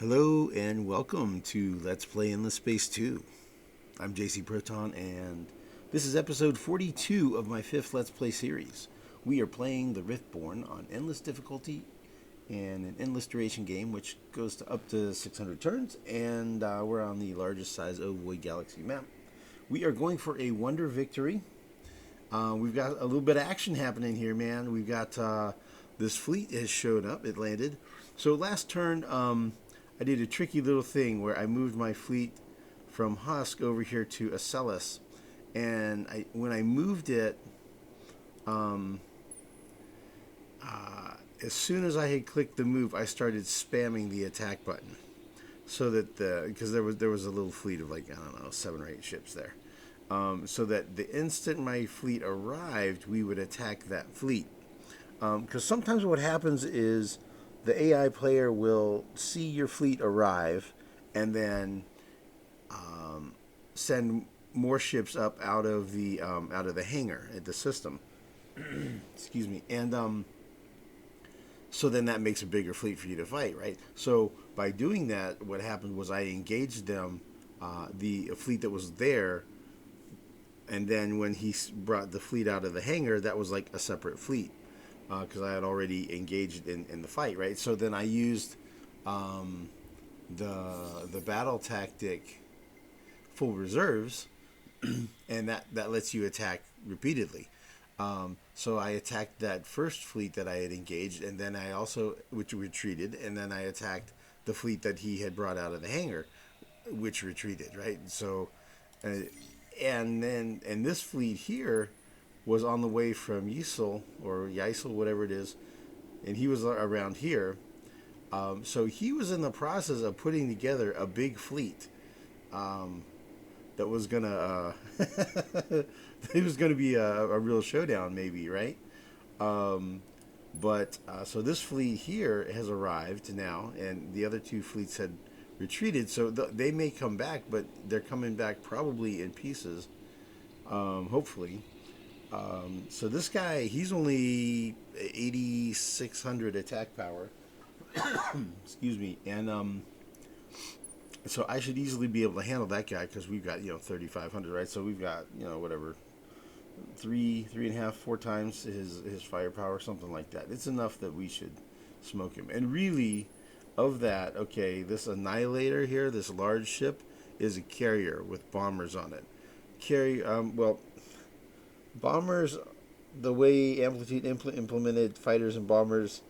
Hello and welcome to Let's Play Endless Space 2. I'm Proton and this is episode 42 of my fifth Let's Play series. We are playing the Riftborn on endless difficulty and an endless duration game which goes to up to 600 turns, and we're on the largest size Ovoid Galaxy map. We are going for a wonder victory. We've got a little bit of action happening here, man. We've got this fleet has showed up. It landed. So last turn, I did a tricky little thing where I moved my fleet from Husk over here to Acellus, and when I moved it, as soon as I had clicked the move, I started spamming the attack button, so that because there was a little fleet of like, I don't know, 7 or 8 ships there, so that the instant my fleet arrived, we would attack that fleet. Because sometimes what happens is the AI player will see your fleet arrive and then send more ships up out of the hangar at the system. Excuse me. And so then that makes a bigger fleet for you to fight, right? So by doing that, what happened was I engaged them, the fleet that was there, and then when he brought the fleet out of the hangar, that was like a separate fleet. Because I had already engaged in the fight, right? So then I used the battle tactic full reserves, and that lets you attack repeatedly. So I attacked that first fleet that I had engaged, and then I also, which retreated, and then I attacked the fleet that he had brought out of the hangar, which retreated, right? So, and this fleet here was on the way from Yisel, or Yisel, whatever it is, and he was around here. So he was in the process of putting together a big fleet that was gonna it was gonna be a real showdown, maybe, right? But so this fleet here has arrived now, and the other 2 fleets had retreated. So they may come back, but they're coming back probably in pieces, hopefully. So this guy, he's only 8,600 attack power. Excuse me. And so I should easily be able to handle that guy because we've got 3,500, right? So we've got whatever, 3.5, 4 times his firepower, something like that. It's enough that we should smoke him. And really, of that, okay, this Annihilator here, this large ship, is a carrier with bombers on it. Bombers, the way Amplitude implemented fighters and bombers,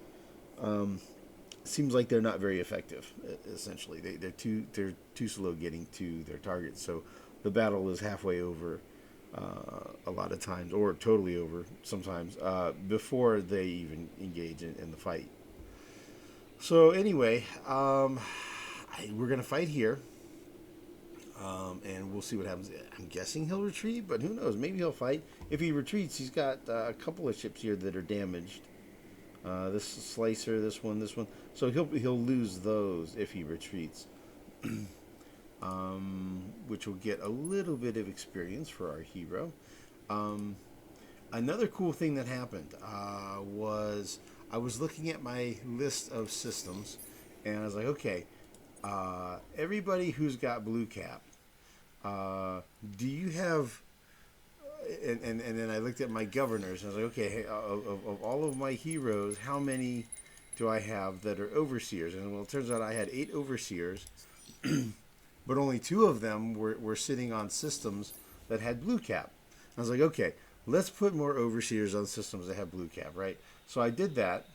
seems like they're not very effective. Essentially, they're too slow getting to their targets. So the battle is halfway over a lot of times, or totally over sometimes, before they even engage in the fight. So anyway, we're gonna fight here. And we'll see what happens. I'm guessing he'll retreat, but who knows? Maybe he'll fight. If he retreats, he's got a couple of ships here that are damaged. This Slicer, this one. So he'll lose those if he retreats, which will get a little bit of experience for our hero. Another cool thing that happened was I was looking at my list of systems, and I was like, okay, everybody who's got blue cap, do you have, and then I looked at my governors, and I was like, okay, hey, of all of my heroes, how many do I have that are overseers? And well, it turns out I had 8 overseers, but only 2 of them were sitting on systems that had blue cap. I was like, okay, let's put more overseers on systems that have blue cap, right? So I did that.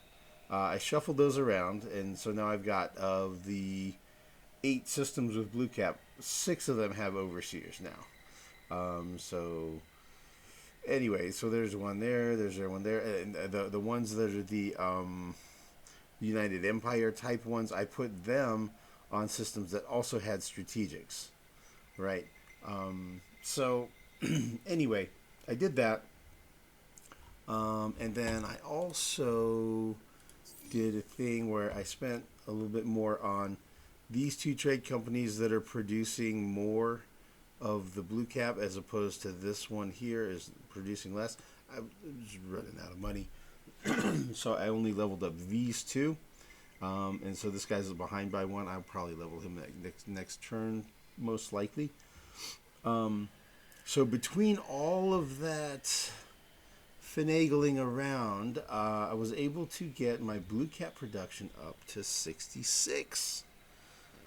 I shuffled those around, and so now I've got, of the 8 systems with blue cap, 6 of them have overseers now. So anyway, so there's one there, there's one there, and the ones that are the United Empire type ones, I put them on systems that also had strategics, right? So anyway, I did that, and then I also did a thing where I spent a little bit more on these 2 trade companies that are producing more of the blue cap, as opposed to this one here is producing less. I was running out of money, so I only leveled up these 2. And so this guy's behind by one. I'll probably level him next turn, most likely. So between all of that finagling around, I was able to get my blue cap production up to 66.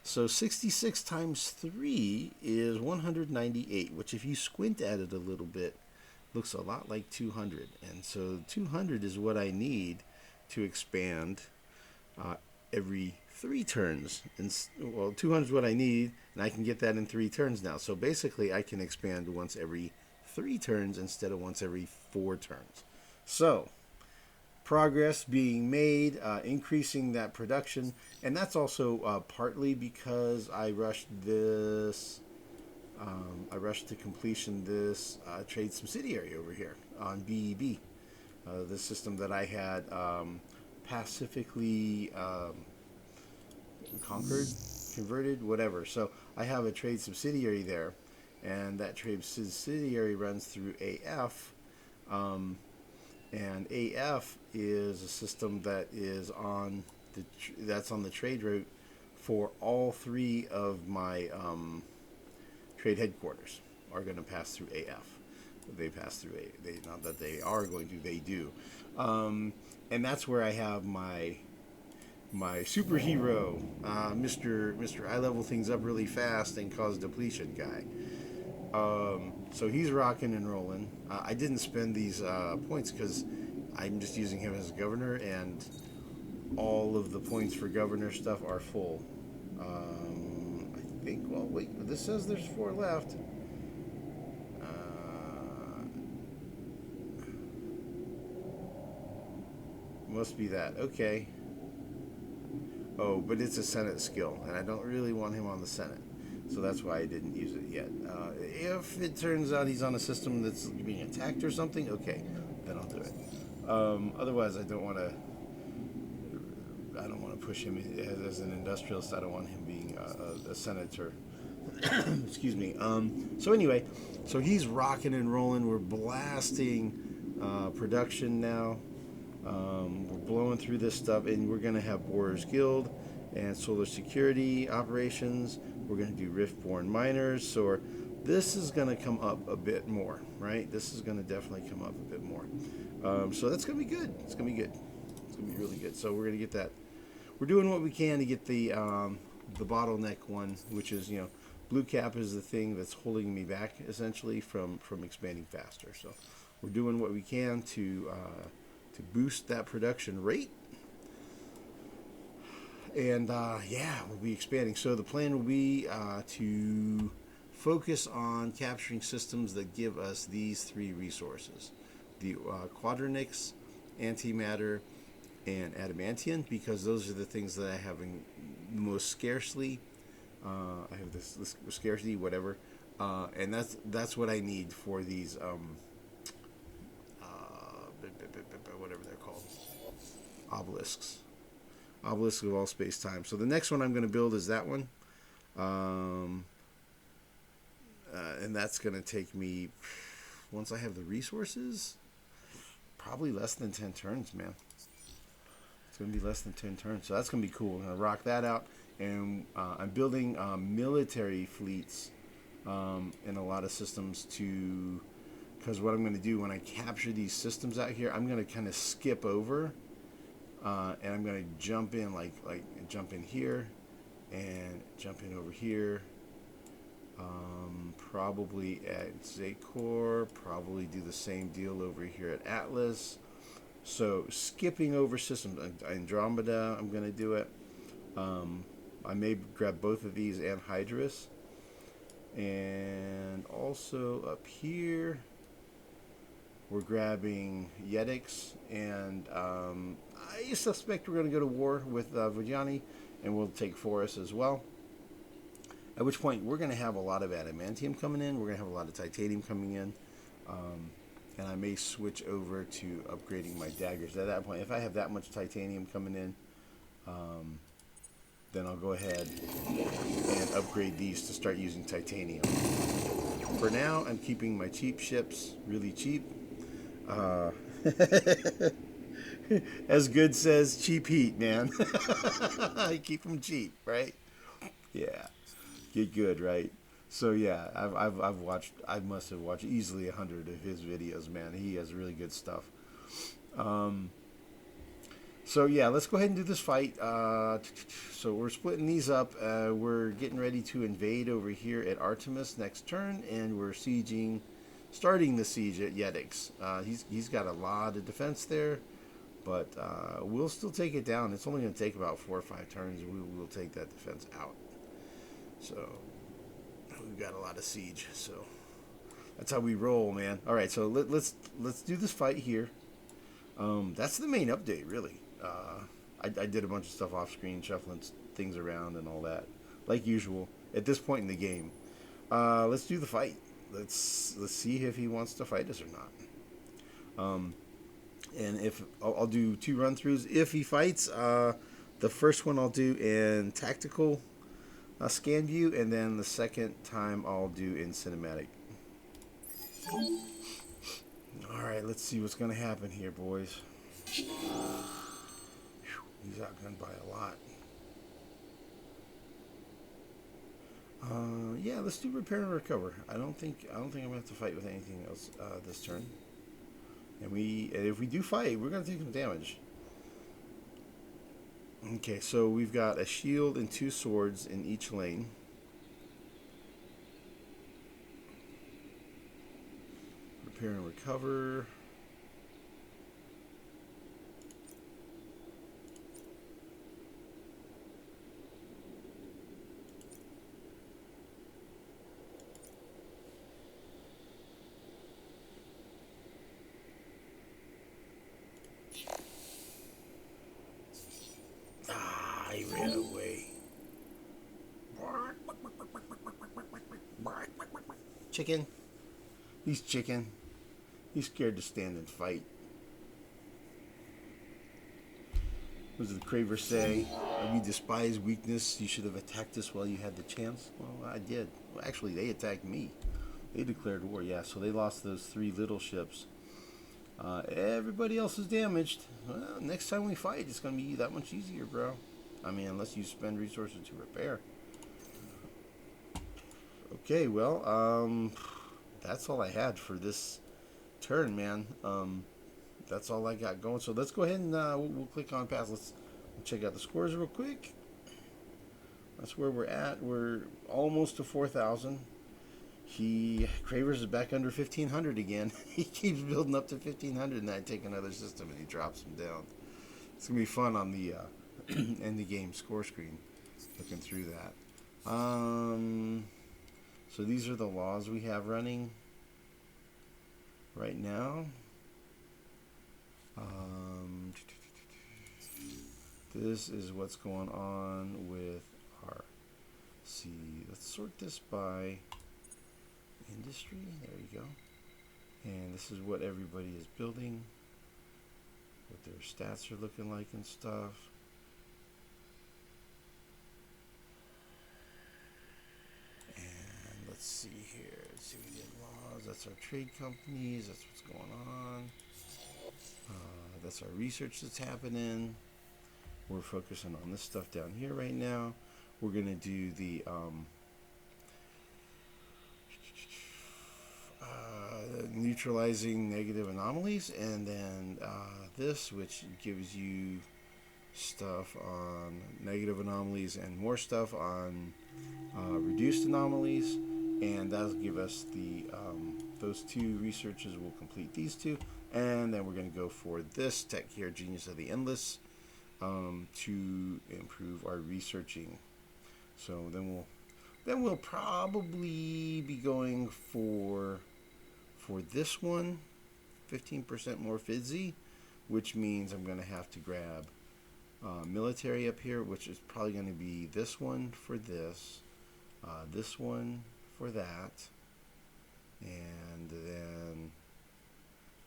So 66 times 3 is 198, which if you squint at it a little bit, looks a lot like 200. And so 200 is what I need to expand every 3 turns. And, well, 200 is what I need, and I can get that in 3 turns now. So basically, I can expand once every 3 turns instead of once every 4 turns. So progress being made, increasing that production, and that's also partly because I rushed this. I rushed to completion this trade subsidiary over here on BEB, the system that I had pacifically conquered, converted, whatever. So I have a trade subsidiary there, and that trade subsidiary runs through AF. And AF is a system that is on that's on the trade route for all 3 of my trade headquarters are going to pass through AF. They pass through they not that they are going to, they do. And that's where I have my superhero, Mr. I level things up really fast and cause depletion guy. So he's rocking and rolling. I didn't spend these points because I'm just using him as governor, and all of the points for governor stuff are full. I think, well, wait, this says there's 4 left. Must be that. Okay. Oh, but it's a Senate skill, and I don't really want him on the Senate. So that's why I didn't use it yet. If it turns out he's on a system that's being attacked or something, okay, then I'll do it. Otherwise, I don't want to push him as an industrialist. I don't want him being a senator. Excuse me. So anyway, so he's rocking and rolling. We're blasting production now. We're blowing through this stuff, and we're going to have Warriors Guild and Solar Security operations. We're going to do Riftborn miners. So this is going to come up a bit more, right? This is going to definitely come up a bit more. So that's going to be good. It's going to be good. It's going to be really good. So we're going to get that. We're doing what we can to get the bottleneck one, which is, blue cap is the thing that's holding me back essentially from expanding faster. So we're doing what we can to boost that production rate. And we'll be expanding. So the plan will be to focus on capturing systems that give us these 3 resources: the quadronics, antimatter, and adamantium, because those are the things that I have most scarcely. I have this scarcity, whatever, and that's what I need for these whatever they're called, obelisks of all space time. So the next one I'm going to build is that one, and that's going to take me, once I have the resources, probably less than 10 turns, man. It's going to be less than 10 turns, so that's going to be cool. I'm going to rock that out, and I'm building military fleets in a lot of systems because what I'm going to do when I capture these systems out here, I'm going to kind of skip over, and I'm going to jump in, like jump in here, and jump in over here, probably at Zacor, probably do the same deal over here at Atlas. So skipping over systems. Andromeda, I'm going to do it. I may grab both of these and Hydrus. And also up here, we're grabbing Yetix, and I suspect we're going to go to war with Vajani, and we'll take Forest as well. At which point, we're going to have a lot of adamantium coming in. We're going to have a lot of titanium coming in. And I may switch over to upgrading my daggers. At that point, if I have that much titanium coming in, then I'll go ahead and upgrade these to start using titanium. For now, I'm keeping my cheap ships really cheap. As Good says, cheap heat, man. Keep them cheap, right? Yeah, get good, right? So yeah, I've watched. I must have watched easily 100 of his videos, man. He has really good stuff. Um, so yeah, let's go ahead and do this fight. So we're splitting these up. We're getting ready to invade over here at Artemis next turn, and we're starting the siege at Yetix. He's got a lot of defense there, but we'll still take it down. It's only going to take about 4 or 5 turns, and we will take that defense out. So we've got a lot of siege. So that's how we roll, man. All right, so let's do this fight here. That's the main update, really. I did a bunch of stuff off screen, shuffling things around and all that, like usual. At this point in the game, let's do the fight. Let's see if he wants to fight us or not. And if I'll do 2 run-throughs. If he fights, the first one I'll do in tactical scan view, and then the second time I'll do in cinematic. All right, let's see what's gonna happen here, boys. He's outgunned by a lot. Yeah, let's do repair and recover. I don't think I'm gonna have to fight with anything else this turn. And if we do fight, we're gonna take some damage. Okay, so we've got a shield and 2 swords in each lane. Repair and recover. He ran away. Chicken. He's chicken. He's scared to stand and fight. What does the Cravers say? We despise weakness. You should have attacked us while you had the chance. Well, I did. Well, actually, they attacked me. They declared war, yeah. So they lost those 3 little ships. Everybody else is damaged. Well, next time we fight, it's going to be that much easier, bro. I mean, unless you spend resources to repair. Okay, well, that's all I had for this turn, man. That's all I got going. So let's go ahead and we'll click on pass. Let's check out the scores real quick. That's where we're at. We're almost to 4,000. Cravers is back under 1,500 again. He keeps building up to 1,500, and I take another system and he drops him down. It's gonna be fun on the end the game score screen, looking through that. So these are the laws we have running right now. This is what's going on with our. See, let's sort this by industry. There you go. And this is what everybody is building, what their stats are looking like and stuff. And let's see here. Let's see, we did laws. That's our trade companies. That's what's going on. That's our research that's happening. We're focusing on this stuff down here right now. We're going to do the neutralizing negative anomalies, and then this, which gives you stuff on negative anomalies and more stuff on reduced anomalies, and that'll give us the those 2 researches will complete these 2, and then we're going to go for this tech here, Genius of the Endless, to improve our researching. So then we'll probably be going for this one, 15% more fizzy, which means I'm going to have to grab military up here, which is probably going to be this one for this one for that, and then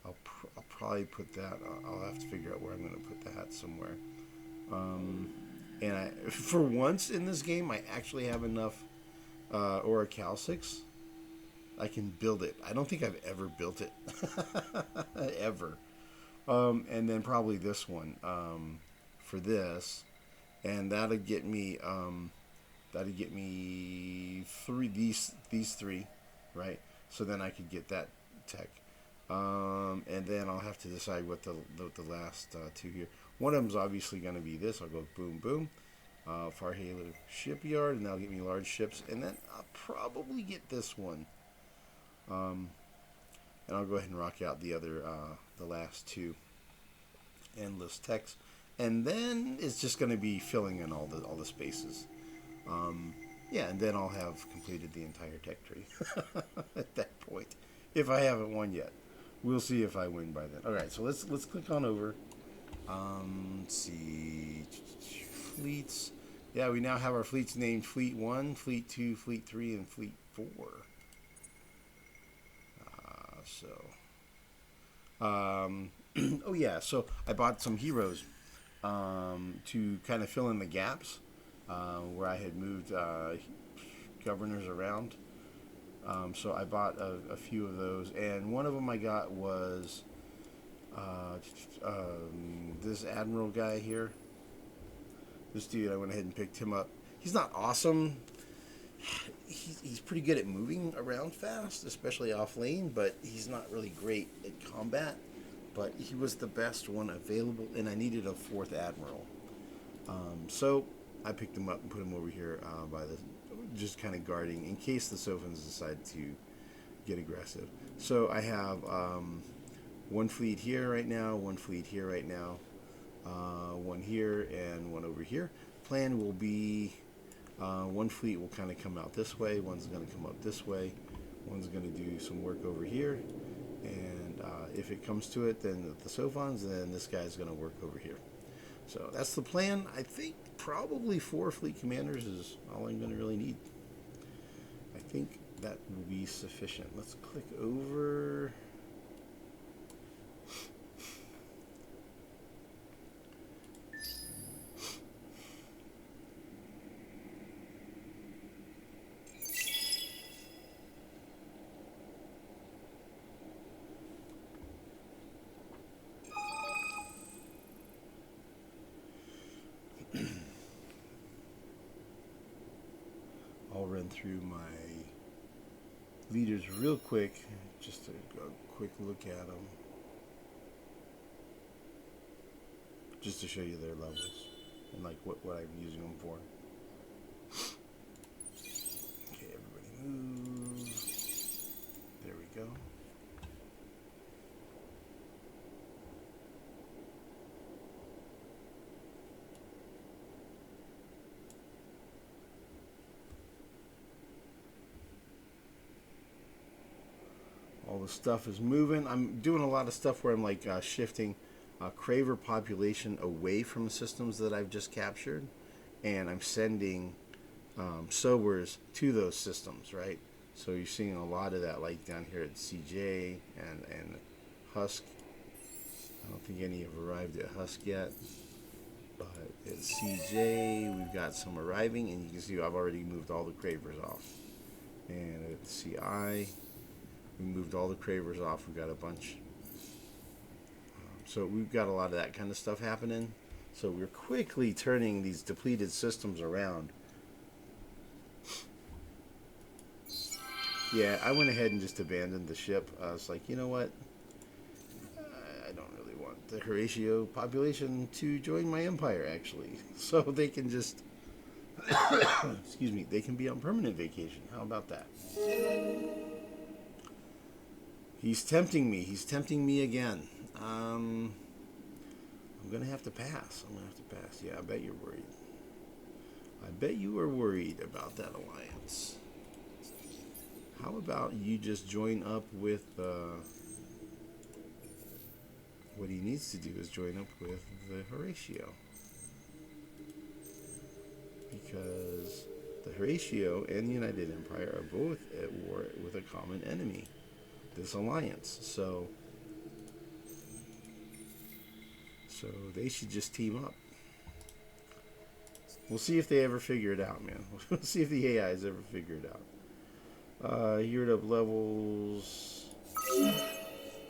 I'll probably put that. I'll have to figure out where I'm going to put that somewhere. And for once in this game, I actually have enough Orichalcics. I can build it. I don't think I've ever built it. Ever. And then probably this one for this, and that'll get me three these three, right? So then I could get that tech, and then I'll have to decide what the last two here. One of them's obviously going to be this. I'll go boom boom. Farhalo shipyard, and that'll get me large ships, and then I'll probably get this one. And I'll go ahead and rock out the other, the last two endless techs, and then it's just going to be filling in all the spaces. Yeah, and then I'll have completed the entire tech tree at that point, if I haven't won yet. We'll see if I win by then. All right, so let's click on over. Let's see, fleets. Yeah, we now have our fleets named Fleet 1, Fleet 2, Fleet 3, and Fleet 4. Oh yeah, so I bought some heroes to kind of fill in the gaps where I had moved governors around. So I bought a few of those, and one of them I got was this admiral guy here. This dude, I went ahead and picked him up. He's not awesome. He's pretty good at moving around fast, especially off lane, but he's not really great at combat. But he was the best one available, and I needed a fourth admiral. So I picked him up and put him over here by the, just kind of guarding in case the Sophons decide to get aggressive. So I have one fleet here right now, one fleet here right now, one here, and one over here. Plan will be one fleet will kind of come out this way, one's going to come up this way, one's going to do some work over here, and if it comes to it, then the Sophons, and then this guy's going to work over here. So that's the plan. I think probably 4 fleet commanders is all I'm going to really need. I think that will be sufficient. Let's click over. I'll run through my leaders real quick, just a quick look at them, just to show you their levels and like what I'm using them for. Okay, everybody move. There we go. All the stuff is moving. I'm doing a lot of stuff where I'm like shifting Craver population away from systems that I've just captured, and I'm sending sobers to those systems, right? So you're seeing a lot of that, like down here at CJ and Husk. I don't think any have arrived at Husk yet, but at CJ we've got some arriving, and you can see I've already moved all the Cravers off. And at CI, we moved all the Cravers off. We've got a bunch. So we've got a lot of that kind of stuff happening. So we're quickly turning these depleted systems around. Yeah, I went ahead and just abandoned the ship. I was like, you know what? I don't really want the Horatio population to join my empire, actually. So they can just, excuse me, they can be on permanent vacation. How about that? He's tempting me. He's tempting me again. I'm going to have to pass. Yeah, I bet you're worried. I bet you are worried about that alliance. How about you just join up with... what he needs to do is join up with the Horatio. Because the Horatio and the United Empire are both at war with a common enemy. This alliance, so they should just team up. We'll see if they ever figure it out, man. We'll see if the AIs ever figure it out. Geared up levels,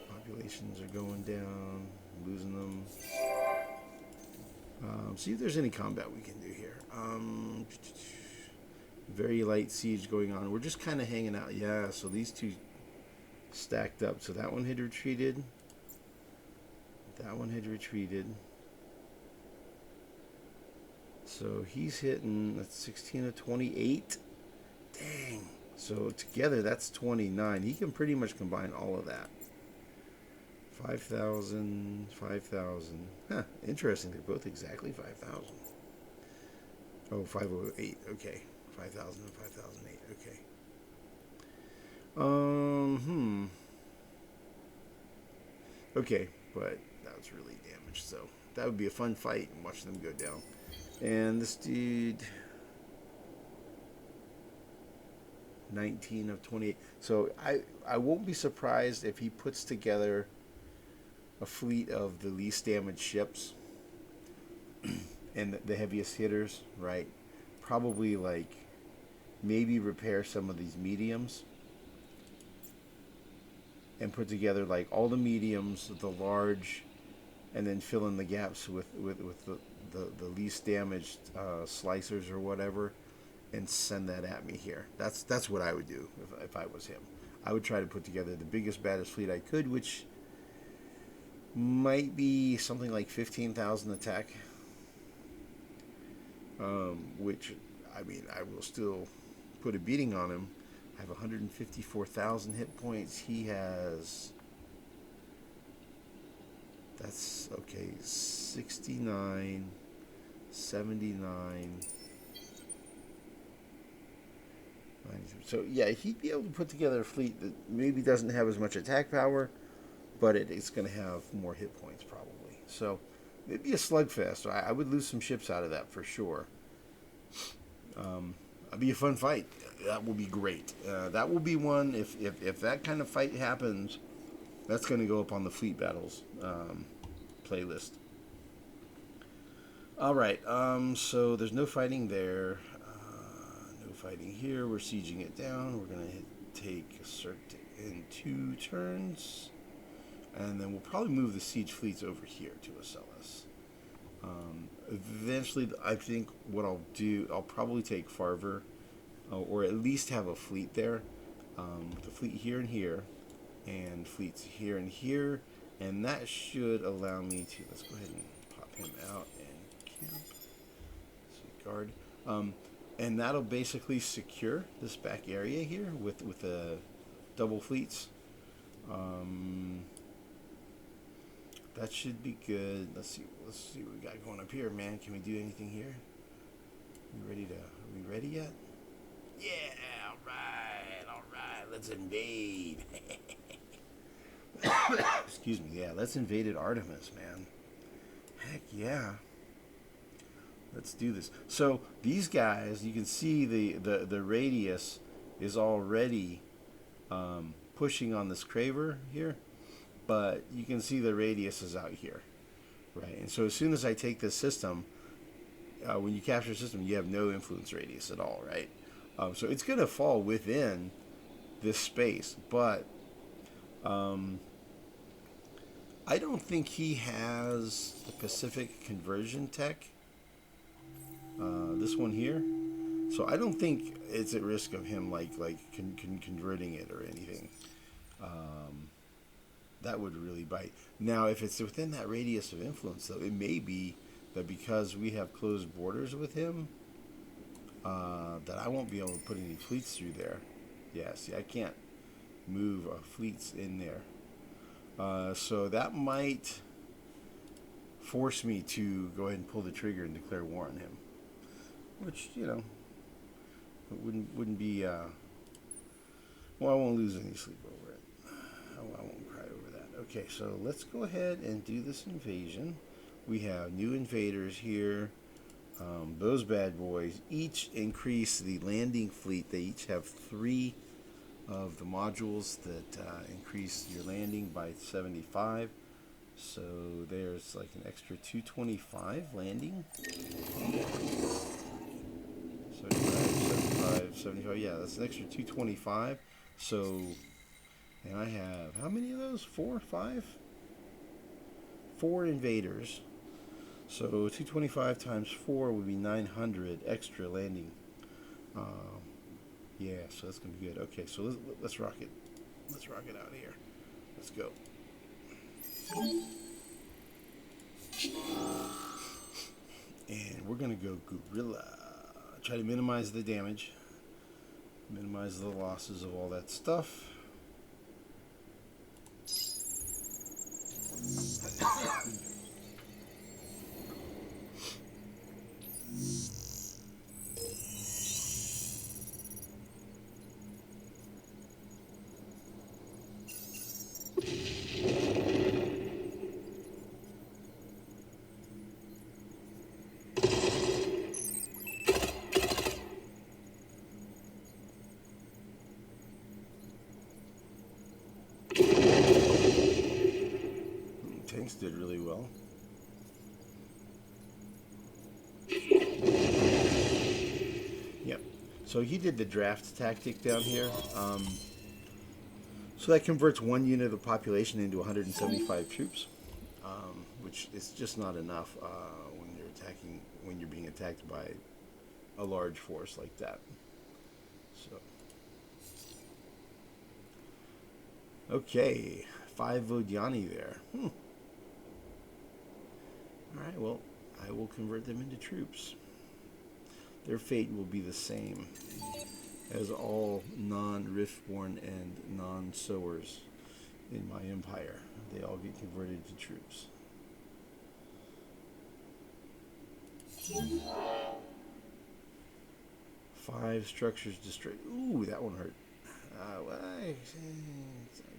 populations are going down. losing them. See if there's any combat we can do here. Very light siege going on. We're just kind of hanging out. Yeah, so these two stacked up. So that one had retreated. That one had retreated. So he's hitting, that's 16 of 28. Dang. So together that's 29. He can pretty much combine all of that. 5,000, 5,000. Huh, interesting. They're both exactly 5,000. Oh, 508. Okay. 5,000 and 5,008. Okay. Okay, but that was really damaged. So that would be a fun fight and watch them go down. And this dude, 19 of 28. So I won't be surprised if he puts together a fleet of the least damaged ships and the heaviest hitters, right? Probably like maybe repair some of these mediums and put together like all the mediums, the large, and then fill in the gaps with the least damaged slicers or whatever, and send that at me here. That's what I would do if I was him. I would try to put together the biggest, baddest fleet I could, which might be something like 15,000 attack. Which, I mean, I will still put a beating on him. I have 154,000 hit points. He has, that's okay, 69, 79. So yeah, he'd be able to put together a fleet that maybe doesn't have as much attack power, but it's going to have more hit points probably. So it'd be a slugfest. I would lose some ships out of that for sure. It'd be a fun fight. That will be great. That will be one, if that kind of fight happens, that's going to go up on the Fleet Battles playlist. All right, so there's no fighting there. No fighting here. We're sieging it down. We're going to take a Cirque in 2 turns. And then we'll probably move the siege fleets over here to Ocellus. Eventually, I think what I'll do, I'll probably take Farver, or at least have a fleet there. The fleet here and here, and fleets here and here. And that should allow me to, let's go ahead and pop him out and camp. So guard. And that'll basically secure this back area here with the double fleets. That should be good. Let's see what we got going up here, man. Can we do anything here? Are we ready yet? Yeah, all right. Let's invade. Excuse me. Yeah, let's invade at Artemis, man. Heck yeah. Let's do this. So these guys, you can see the radius is already pushing on this Craver here, but you can see the radius is out here, right? And so as soon as I take this system, when you capture a system, you have no influence radius at all, right? So it's going to fall within this space, but I don't think he has the Pacific conversion tech. This one here. So I don't think it's at risk of him converting it or anything. That would really bite. Now, if it's within that radius of influence, though, it may be that because we have closed borders with him, that I won't be able to put any fleets through there. Yeah, see, I can't move fleets in there. So that might force me to go ahead and pull the trigger and declare war on him. Which, you know, it wouldn't be, well, I won't lose any sleep over it. I won't cry over that. Okay, so let's go ahead and do this invasion. We have new invaders here. Those bad boys each increase the landing fleet. They each have 3 of the modules that increase your landing by 75. So there's like an extra 225 landing. 75, yeah, that's an extra 225. So, and I have, how many of those? 4 or 5? 4 invaders. So 225 times 4 would be 900 extra landing. Yeah, so that's gonna be good. Okay, so let's rock it. Let's rock it out of here. Let's go. And we're gonna go gorilla. Try to minimize the damage, minimize the losses of all that stuff. Tanks did really well. Yep. So he did the draft tactic down here. So that converts 1 unit of population into 175 troops, which is just not enough when you're being attacked by a large force like that. So, okay, 5 Vodiani there. All right, well, I will convert them into troops. Their fate will be the same as all non-Riftborn and non-sowers in my empire. They all get converted to troops. Five structures destroyed. Ooh, that one hurt. Well, I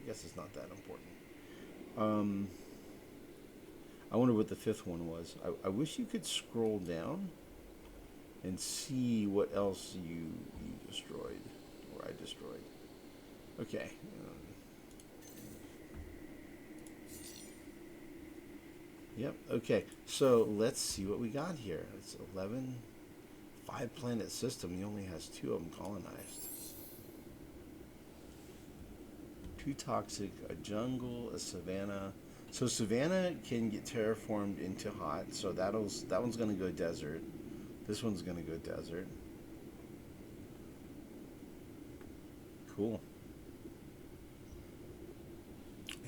guess it's not that important. I wonder what the 5th one was. I wish you could scroll down and see what else you destroyed, or I destroyed. Okay. Yep, okay. So let's see what we got here. It's 11, 5-planet system. He only has 2 of them colonized. 2 toxic, a jungle, a savanna. So savanna can get terraformed into hot, so that one's going to go desert. This one's going to go desert. Cool.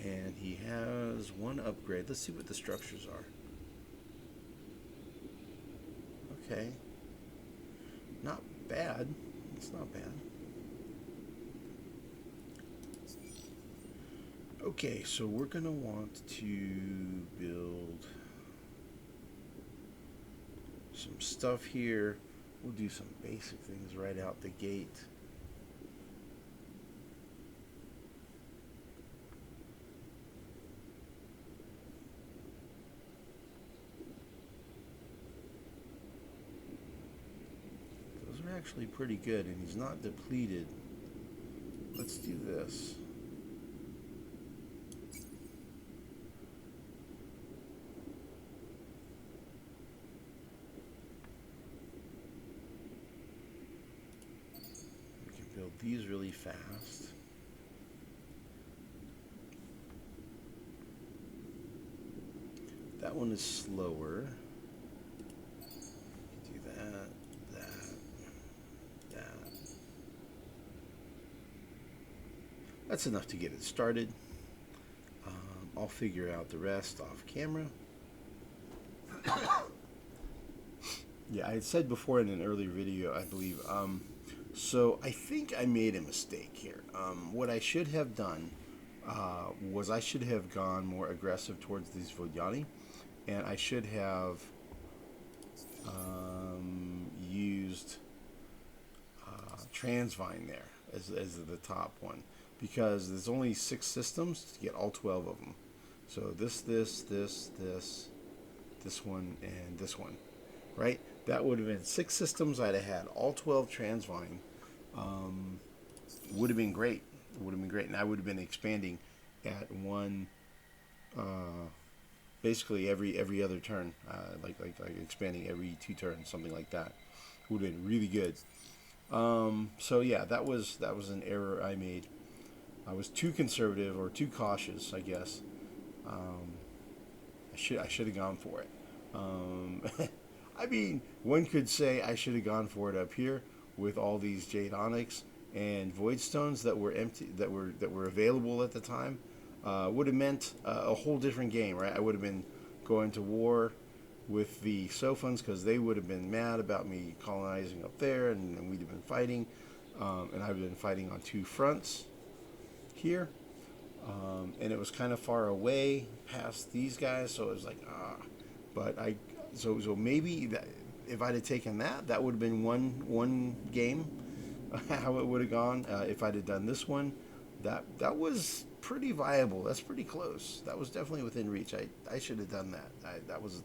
And he has 1 upgrade. Let's see what the structures are. Okay. Not bad. It's not bad. Okay, so we're going to want to build some stuff here. We'll do some basic things right out the gate. Those are actually pretty good, and he's not depleted. Let's do this. These really fast. That one is slower. Do that. That's enough to get it started. I'll figure out the rest off camera. Yeah, I had said before in an earlier video, I believe, so I think I made a mistake here. What I should have done was I should have gone more aggressive towards these Vodiani, and I should have used Transvine there as the top one, because there's only 6 systems to get all 12 of them. So this one, and this one, right? That would have been 6 systems. I'd have had all 12 Transvine. Would have been great. Would have been great, and I would have been expanding at one, basically every other turn, like expanding every 2 turns, something like that. Would have been really good. So yeah, that was an error I made. I was too conservative or too cautious, I guess. I should have gone for it. I mean, one could say I should have gone for it up here with all these jade onyx and void stones that were empty, that were available at the time. Would have meant a whole different game, right? I would have been going to war with the Sophons because they would have been mad about me colonizing up there, and we'd have been fighting. And I've been fighting on two fronts here. And it was kind of far away past these guys, so it was like, but so maybe that, if I'd have taken that, that would have been one game, how it would have gone. If I'd have done this one, that was pretty viable. That's pretty close. That was definitely within reach. I should have done that. That was.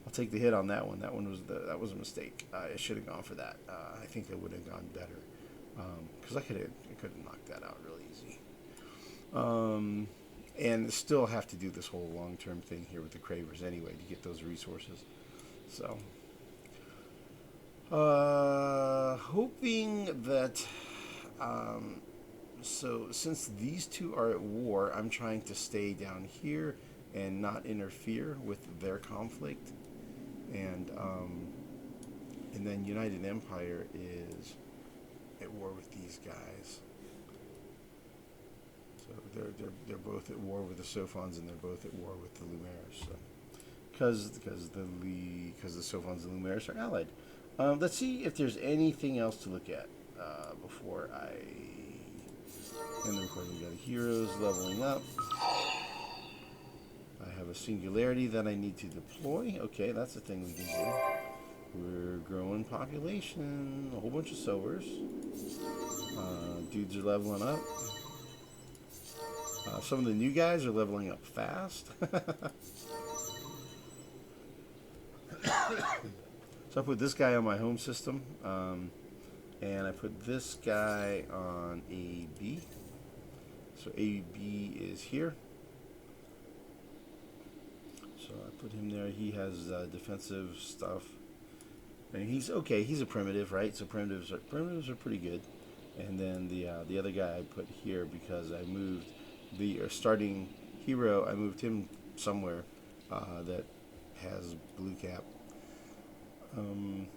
I'll take the hit on that one. That one was a mistake. I should have gone for that. I think that would have gone better because I could have knocked that out really easy. And still have to do this whole long-term thing here with the Cravers anyway to get those resources. So, hoping that, so since these two are at war, I'm trying to stay down here and not interfere with their conflict. And then United Empire is at war with these guys. So they're both at war with the Sophons, and they're both at war with the Lumières. So, because the Sophons and Lumières are allied. Let's see if there's anything else to look at before I end the recording. We got heroes leveling up. I have a singularity that I need to deploy. Okay, that's the thing we can do. We're growing population, a whole bunch of sowers. Dudes are leveling up. Some of the new guys are leveling up fast. So I put this guy on my home system, and I put this guy on AB. So AB is here. So I put him there. He has defensive stuff, and he's okay. He's a primitive, right? So primitives are pretty good. And then the other guy I put here because I moved the starting hero. I moved him somewhere that has blue cap. And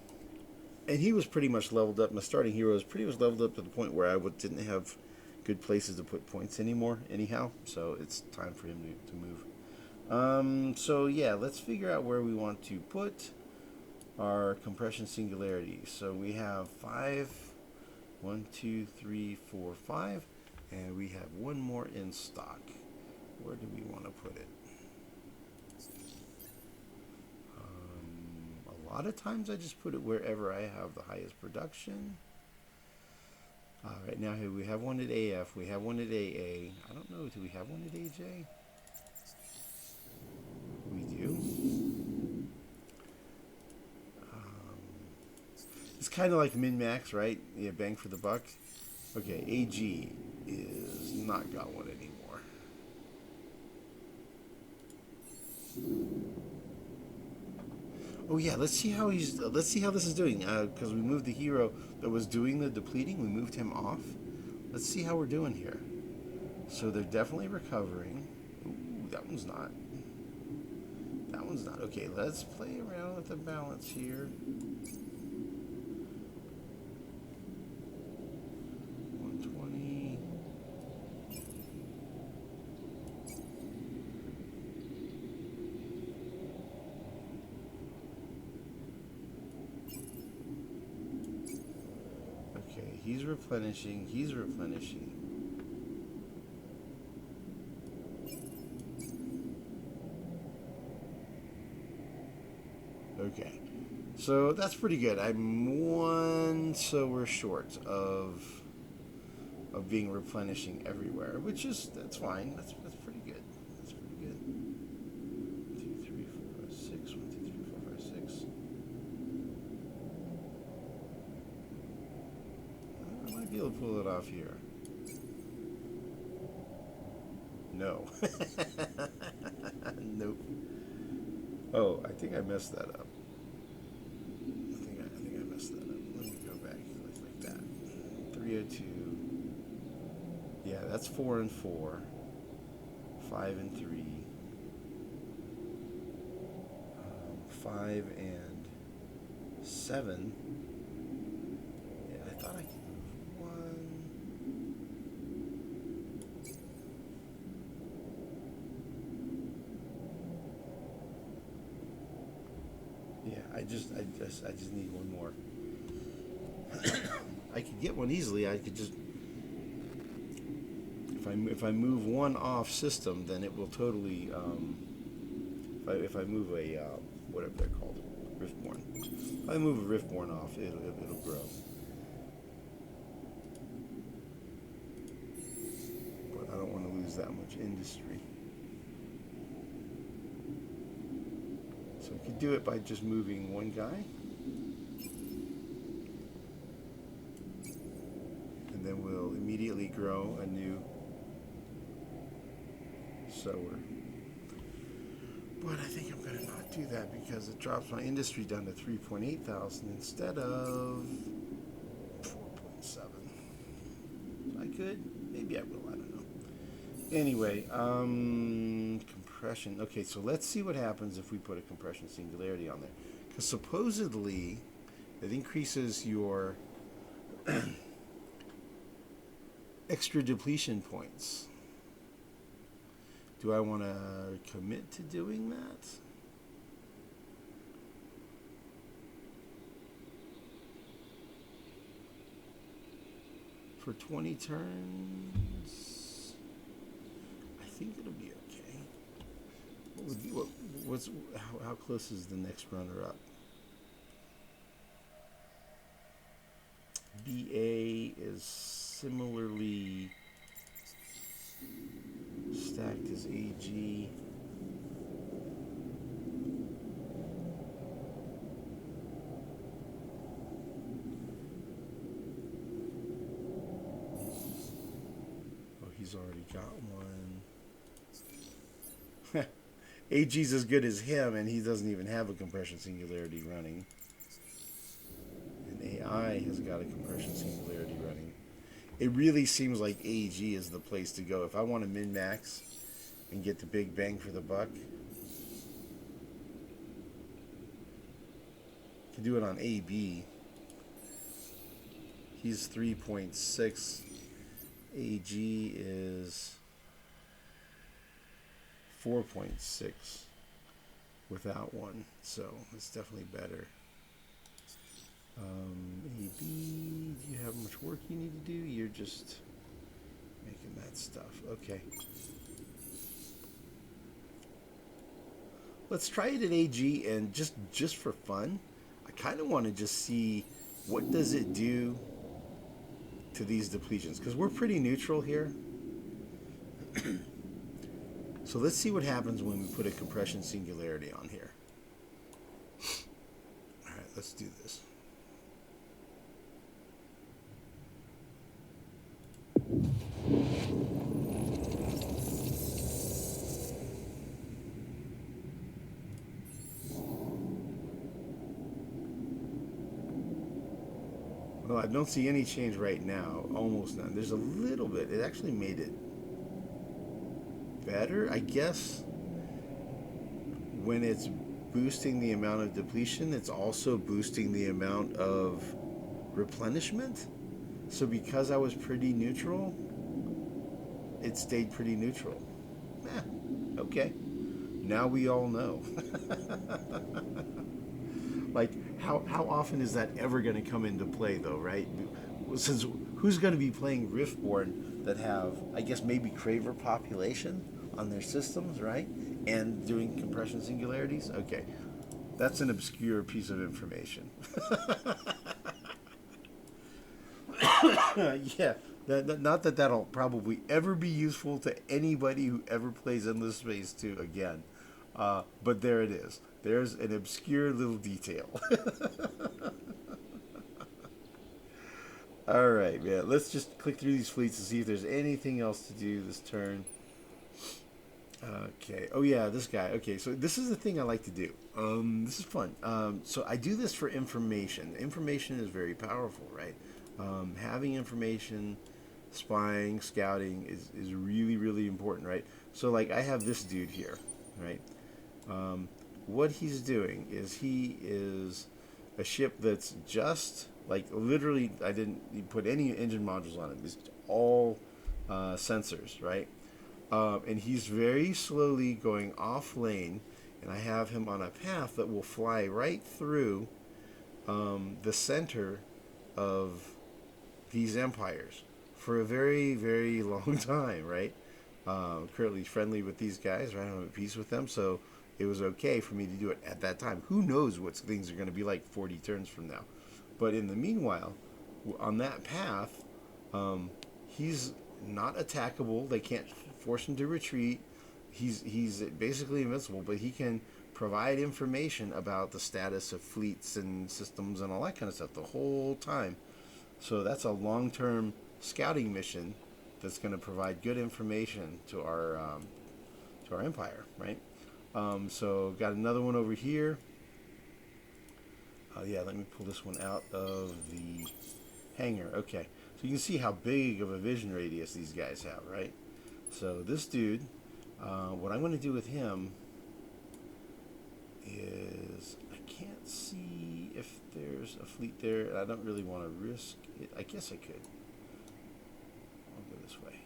he was pretty much leveled up. My starting hero was pretty much leveled up to the point where I didn't have good places to put points anymore anyhow. So it's time for him to move. So yeah, let's figure out where we want to put our compression singularity. So we have 5, 1, 2, 3, 4, 5, and we have one more in stock. Where do we want to put it? A lot of times I just put it wherever I have the highest production. Right now here we have one at AF, we have one at AA. I don't know, do we have one at AJ? We do. It's kind of like min-max, right? Yeah, bang for the buck. Okay, AG is not got one anymore. Oh yeah, let's see how this is doing. Because we moved the hero that was doing the depleting, we moved him off. Let's see how we're doing here. So they're definitely recovering. Ooh, that one's not. That one's not. Okay, let's play around with the balance here. 120. Okay, he's replenishing. He's replenishing. Okay, so that's pretty good. I'm one sower short of being replenishing everywhere, which is that's fine. That's pretty good. That's pretty good. 1, 2, 3, 4, 5, 6. 1, 2, 3, 4, 5, 6. I might be able to pull it off here. No. Nope. Oh, I think I messed that up. I think I messed that up. Let me go back like that. 302. Yeah, that's 4 and 4. 5 and 3. 5 and 7. Yeah, I thought I could move 1. Yeah, I just need one more. I could get one easily. I could just, if I move one off system, then it will totally. If I move a whatever they're called, Riftborn. If I move a Riftborn off, it'll grow. But I don't want to lose that much industry. So we could do it by just moving one guy. And then we'll immediately grow a new sower. But I think I'm going to not do that because it drops my industry down to 3.8 thousand instead of 4.7. I could. Maybe I will. I don't know. Anyway, compression. Okay, so let's see what happens if we put a compression singularity on there. Because supposedly it increases your extra depletion points. Do I want to commit to doing that? For 20 turns, I think it'll be okay. How close is the next runner up? BA is similarly stacked as AG. Oh, he's already got one. AG's as good as him, and he doesn't even have a compression singularity running. And AI has got a compression singularity running. It really seems like AG is the place to go. If I want to min-max and get the big bang for the buck, I can do it on AB. He's 3.6. AG is 4.6 without one. So it's definitely better. AB, do you have much work you need to do? You're just making that stuff. Okay. Let's try it at AG, and just for fun, I kind of want to just see what does it do to these depletions, because we're pretty neutral here. So let's see what happens when we put a compression singularity on here. All right, let's do this. Well, I don't see any change right now. Almost none. There's a little bit. It actually made it better, I guess. When it's boosting the amount of depletion, it's also boosting the amount of replenishment. So because I was pretty neutral, it stayed pretty neutral. Okay. Now we all know. Like, how often is that ever going to come into play, though, right? Since who's going to be playing Riftborn that have, I guess, maybe Craver population on their systems, right? And doing compression singularities? Okay. That's an obscure piece of information. Yeah. Not that that'll probably ever be useful to anybody who ever plays Endless Space 2 again. But there it is. There's an obscure little detail. All right, man. Let's just click through these fleets to see if there's anything else to do this turn. Okay. Oh, yeah, this guy. Okay, so this is the thing I like to do. This is fun. So I do this for information. Information is very powerful, right? Having information, spying, scouting is really, really important, right? So, like, I have this dude here, right? what he's doing is he is a ship that's just like literally. I didn't put any engine modules on it. It's all sensors, right? And he's very slowly going off lane, and I have him on a path that will fly right through the center of these empires for a very, very long time, right? Currently friendly with these guys, right? I'm at peace with them, so it was okay for me to do it at that time. Who knows what things are going to be like 40 turns from now? But in the meanwhile, on that path, he's not attackable. They can't force him to retreat. He's basically invincible, but he can provide information about the status of fleets and systems and all that kind of stuff the whole time. So that's a long-term scouting mission that's going to provide good information to our empire, right? So got another one over here. Yeah, let me pull this one out of the hangar. Okay, so you can see how big of a vision radius these guys have, right? So this dude, what I'm going to do with him is I can't see if there's a fleet there. I don't really want to risk it. I guess I could. I'll go this way.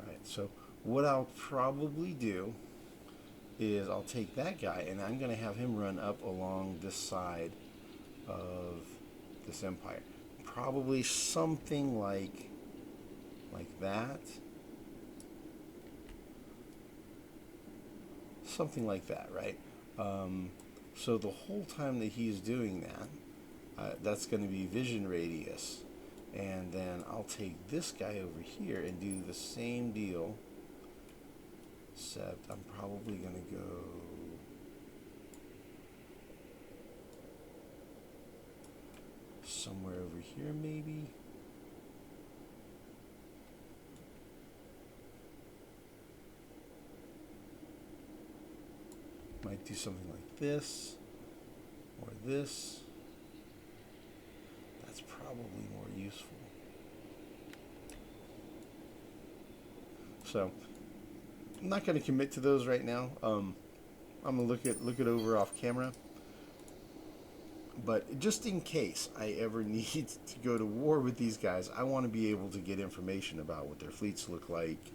Alright, so what I'll probably do is I'll take that guy and I'm going to have him run up along this side of this empire. Probably something like that. Something like that, right? So the whole time that he's doing that, that's going to be vision radius. And then I'll take this guy over here and do the same deal. Except I'm probably going to go somewhere over here maybe. Might do something like this or this. That's probably more useful. So I'm not going to commit to those right now. I'm gonna look it over off camera. But just in case I ever need to go to war with these guys, I want to be able to get information about what their fleets look like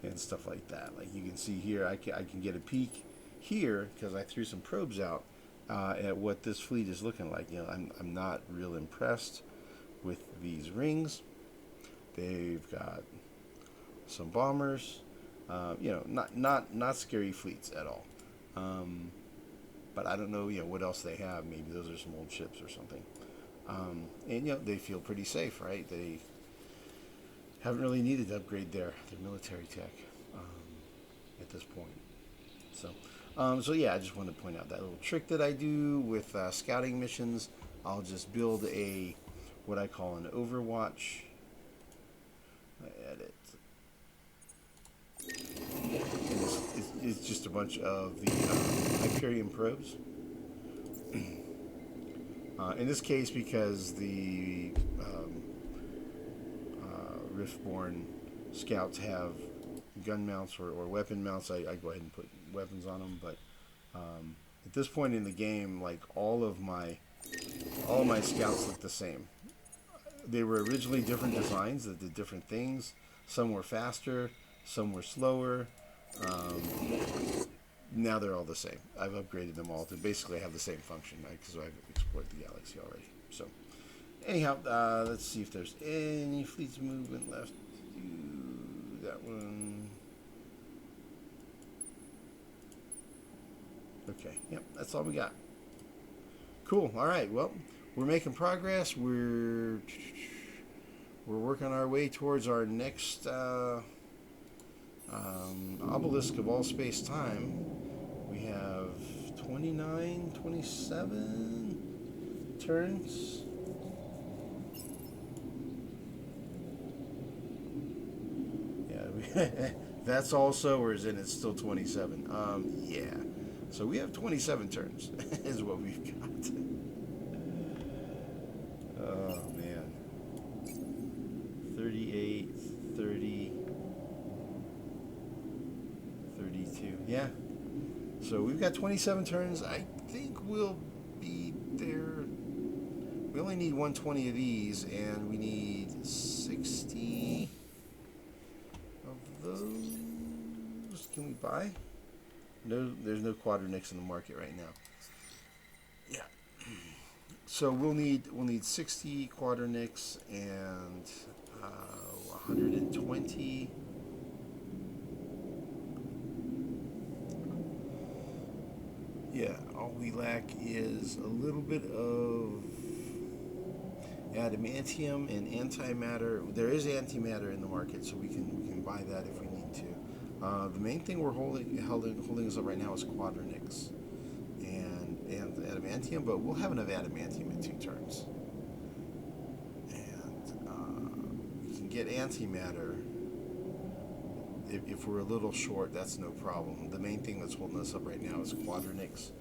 and stuff like that. Like you can see here, I can get a peek here because I threw some probes out at what this fleet is looking like. You know, I'm not real impressed with these rings. They've got some bombers. You know, not scary fleets at all. But I don't know, you know, what else they have. Maybe those are some old ships or something. And you know, they feel pretty safe, right? They haven't really needed to upgrade their military tech at this point. So yeah, I just wanted to point out that little trick that I do with scouting missions. I'll just build what I call an Overwatch. Edit. It's just a bunch of the Hyperion probes. In this case, because the Riftborn scouts have gun mounts or weapon mounts, I go ahead and put weapons on them. But at this point in the game, like all of my scouts look the same. They were originally different designs that did different things. Some were faster, some were slower. Now they're all the same. I've upgraded them all to basically have the same function, right? Because I've explored the galaxy already. So, anyhow, let's see if there's any fleets movement left to do that one. Okay, yep, that's all we got. Cool. All right. Well, we're making progress. We're working our way towards our next obelisk of all space-time. We have 29, 27 turns. Yeah, that's all sowers, and it's still 27. Yeah. So we have 27 turns, is what we've got. Oh, man. 38, 30... Yeah. So we've got 27 turns. I think we'll be there. We only need 120 of these, and we need 60 of those. Can we buy? No, there's no Quadronix in the market right now. Yeah. So we'll need 60 Quadronix and 120. Yeah, all we lack is a little bit of adamantium and antimatter. There is antimatter in the market, so we can buy that if we need to. The main thing we're holding us up right now is Quadronix and adamantium, but we'll have enough adamantium in 2 turns, and we can get antimatter. If we're a little short, that's no problem. The main thing that's holding us up right now is Quadronix.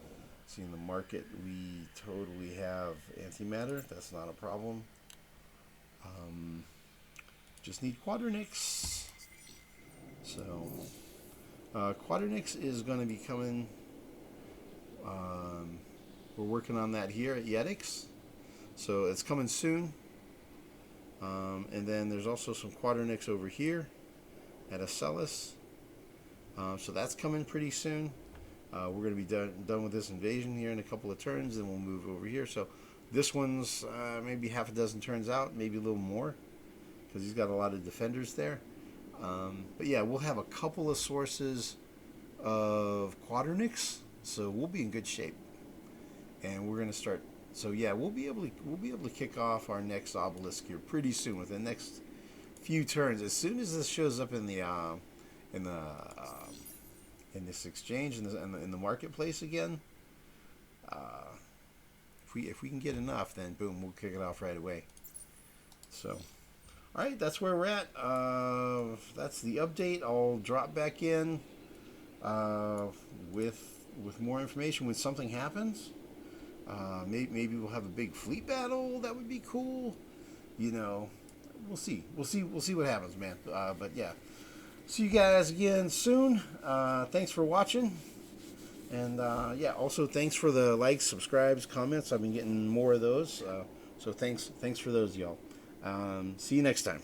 See, in the market, we totally have antimatter. That's not a problem. Just need Quadronix. So, Quadronix is going to be coming. We're working on that here at Yetix. So, it's coming soon. And then there's also some Quadronix over here at Acellus. So that's coming pretty soon. We're going to be done with this invasion here in a couple of turns, and we'll move over here. So this one's maybe half a dozen turns out, maybe a little more, because he's got a lot of defenders there. But yeah, we'll have a couple of sources of Quadronix, so we'll be in good shape. And we're going to start. So yeah, we'll be able to kick off our next obelisk here pretty soon, within the next few turns. As soon as this shows up in this exchange in the marketplace again, if we can get enough, then boom, we'll kick it off right away. So, all right, that's where we're at. That's the update. I'll drop back in with more information when something happens. Maybe we'll have a big fleet battle. That would be cool. You know. We'll see what happens, man. But yeah, see you guys again soon. Thanks for watching, and yeah, also thanks for the likes, subscribes, comments. I've been getting more of those, so thanks for those, y'all. See you next time.